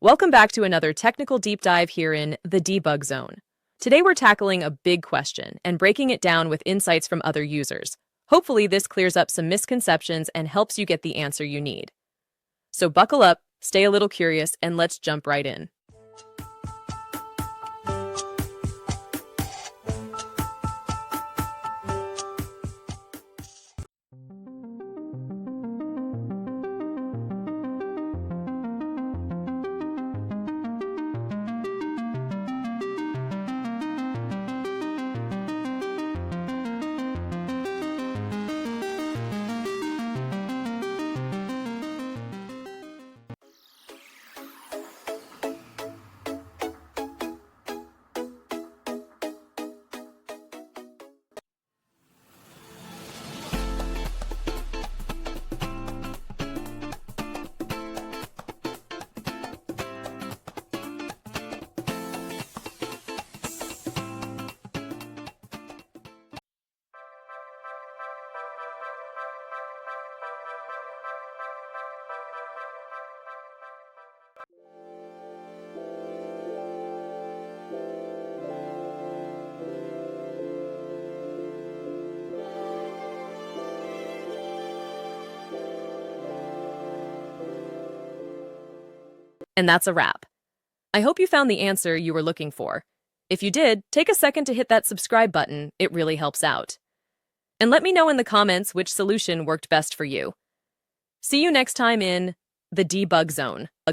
Welcome back to another technical deep dive here in the debug zone. Today we're tackling a big question and breaking it down with insights from other users. Hopefully this clears up some misconceptions and helps you get the answer you need. So buckle up, stay a little curious, and let's jump right in. And that's a wrap. I hope you found the answer you were looking for. If you did, take a second to hit that subscribe button. It really helps out. And let me know in the comments which solution worked best for you. See you next time in the debug zone.